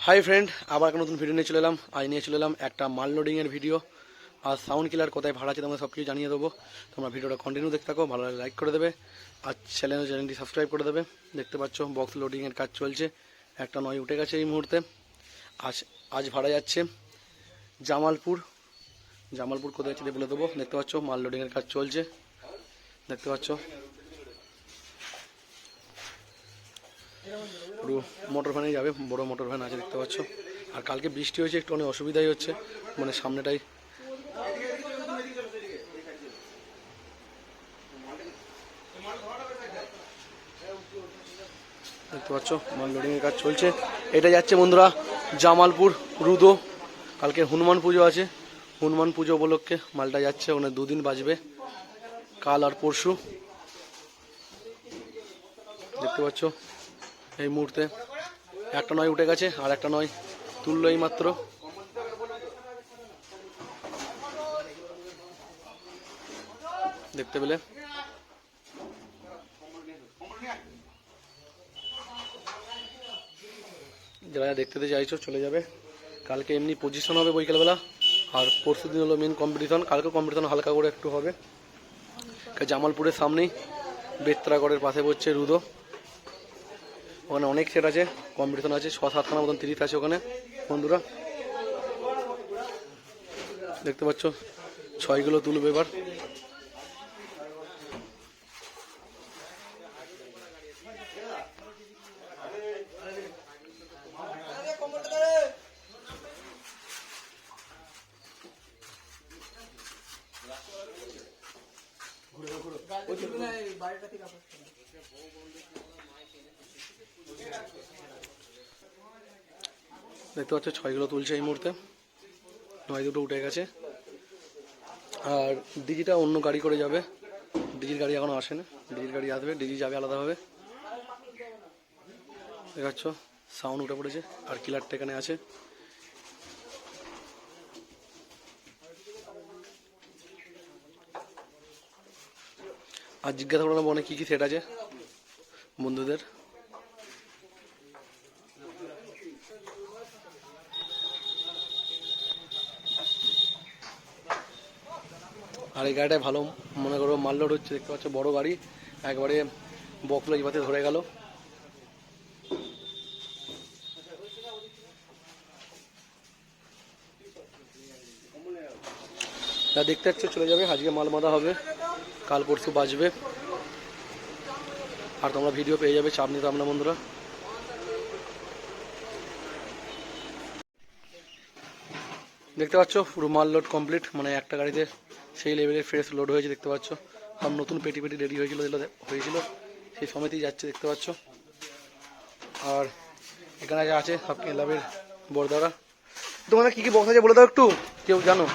Hi friend, আবার একটা নতুন ভিডিও নিয়ে চলে এলাম। আজ নিয়ে চলে এলাম একটা মাল লোডিংয়ের ভিডিও। আর সাউন্ড কিলার কোথায় ভাড়া আছে তোমরা সব কিছু জানিয়ে দেবো। তোমরা ভিডিওটা কন্টিনিউ দেখতে থাকো, ভালো লাগে লাইক করে দেবে আর চ্যানেলটি সাবস্ক্রাইব করে দেবে। দেখতে পাচ্ছ বক্স লোডিংয়ের কাজ চলছে, একটা নয় উঠে গেছে এই মুহূর্তে। আজ ভাড়া যাচ্ছে জামালপুর। জামালপুর কোথায় আছে বলে দেবো। দেখতে পাচ্ছ মাল লোডিংয়ের কাজ চলছে, দেখতে পাচ্ছ পুরো মোটর ভ্যানে যাবে, বড় মোটর ভ্যান আছে দেখতে পাচ্ছ। আর কালকে বৃষ্টি হয়েছে, একটু অনেক অসুবিধাই হচ্ছে, মানে সামনেটাই দেখতে পাচ্ছ মাল লোডিংয়ের কাজ চলছে। এটা যাচ্ছে বন্ধুরা জামালপুর রুদো। কালকে হনুমান পুজো আছে, হনুমান পুজো উপলক্ষে মালটা যাচ্ছে, ওখানে দুদিন বাজবে, কাল আর পরশু। দেখতে পাচ্ছ এই মুহূর্তে একটা নয় উঠে গেছে আর একটা নয় তুললো এই মাত্র। দেখতে পেলে যারা দেখতে চাইছো চলে যাবে। কালকে এমনি পজিশন হবে বৈকালবেলা, আর পরশু দিন হলো মেন কম্পিটিশন। কালকে কম্পিটিশন হালকা করে একটু হবে। জামালপুরের সামনেই বেত্রাগড়ের পাশে পড়ছে রুদো, ওখানে অনেক সেট আছে, কম্পিটিশন আছে, 6-7খানা মতন 30 আছে ওখানে বন্ধুরা। দেখতে পাচ্ছ 6গুলো তুলবে এবার। দেখতে পাচ্ছ 6গুলো তুলছে এই মুহূর্তে, 9 দুটো উঠে গেছে। আর ডিজিটা অন্য গাড়ি করে যাবে, ডিজির গাড়ি এখনো আসে না, ডিজির গাড়ি আসবে, ডিজি যাবে আলাদাভাবে। দেখাচ্ছ সাউন্ড উঠে পড়েছে আর কিলারটা এখানে আছে। আর জিজ্ঞাসা করলাম অনেক কী কী সেট আছে বন্ধুদের। আর এই গাড়িটায় ভালো মনে করো মাল লোড হচ্ছে, দেখতে পাচ্ছ বড় গাড়ি, একবারে বকলো এই পাতে ধরে গেল। যা দেখতে পাচ্ছ চলে যাবে, আজকে মাল বাঁধা হবে, কাল পরশু বাজবে। আর তোমরা ভিডিও পেয়ে যাবে, চাপ নিতে আমরা বন্ধুরা। দেখতে পাচ্ছ পুরো মাল লোড কমপ্লিট, মানে একটা গাড়িতে সেই লেভেলের ফ্রেশ লোড হয়েছে। দেখতে পাচ্ছ সব নতুন পেটি রেডি হয়েছিল সেই সময়তেই যাচ্ছে, দেখতে পাচ্ছ। আর এখানে যা আছে সব ক্লাবের বড়দারা। তোমাদের কী কী বক্স আছে বলে দাও একটু, কেউ জানো?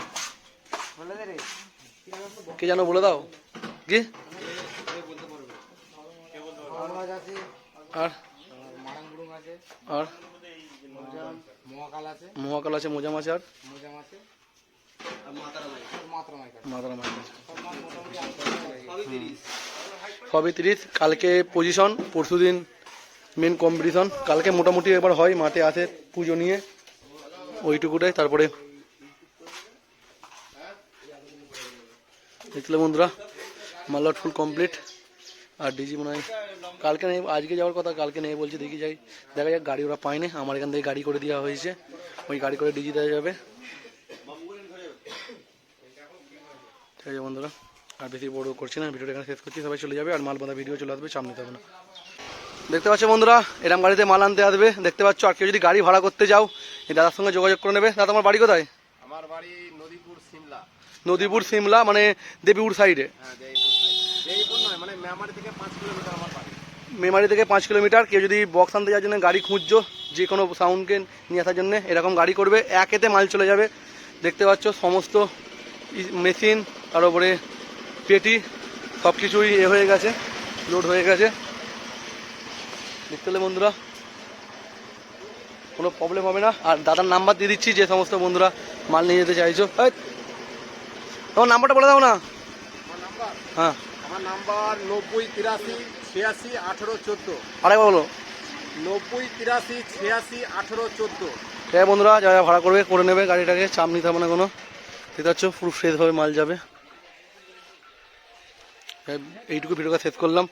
কে জানো বলে দাও কি? আর আর মহাকাল আছে, মোজাম আছে, আর সবই 30। কালকে পজিশন, পরশু দিন মেন কম্পিটিশন। কালকে মোটামুটি এবার হয়, মাঠে আসে পুজো নিয়ে ওইটুকুটাই। তারপরে দেখলে বন্ধুরা মাল্লাট ফুল কমপ্লিট। আর ডিজি মনে হয় কালকে নেই, আজকে যাওয়ার কথা, কালকে নেই বলছে, দেখি যাই, দেখা যাক। গাড়ি ওরা পায়নি, আমার এখান থেকে গাড়ি করে দেওয়া হয়েছে, ওই গাড়ি করে ডিজি দেওয়া যাবে। ঠিক আছে বন্ধুরা, আর বেশি বড় করছি না, ভিডিওটা এখানে শেষ করছি। সবাই চলে যাবে আর মাল বাঁধা ভিডিও চলে আসবে, চাপ নিতে হবে না। দেখতে পাচ্ছ বন্ধুরা এরকম গাড়িতে মাল আনতে আসবে, দেখতে পাচ্ছ। আর কেউ যদি গাড়ি ভাড়া করতে যাও এই দাদার সঙ্গে যোগাযোগ করে নেবে। দাদা তোমার বাড়ি কোথায়? আমার বাড়ি নদীপুর সিমলা। নদীপুর সিমলা মানে দেবীপুর সাইডে? মানে মেমারি থেকে 5 কিলোমিটার আমার বাড়ি। মেমারি থেকে 5 কিলোমিটার। কেউ যদি বক্স আনতে যাওয়ার জন্য গাড়ি খুঁজছো, যে কোনো সাউন্ডকে নিয়ে আসার জন্য, এরকম গাড়ি করবে, একেতে মাল চলে যাবে। দেখতে পাচ্ছ সমস্ত মেশিন, তার উপরে পেটি সব কিছুই হয়ে গেছে, লোড হয়ে গেছে। দেখতে পেলে বন্ধুরা কোনো প্রবলেম হবে না। আর দাদার নাম্বার দিয়ে দিচ্ছি, যে সমস্ত বন্ধুরা মাল নিয়ে যেতে চাইছো। তোমার নাম্বারটা বলে দাও না। হ্যাঁ, আমার নাম্বার 90 83 86 18 14। আরেকবার বলো। 90 83 86 18 14। হ্যাঁ বন্ধুরা, যারা ভাড়া করবে করে নেবে গাড়িটাকে, চাপ নিতে হবে না কোনো। দেখতে পাচ্ছ পুরো ফ্রেশভাবে মাল যাবে। এইটুকু ভিডিওটা শেষ করলাম।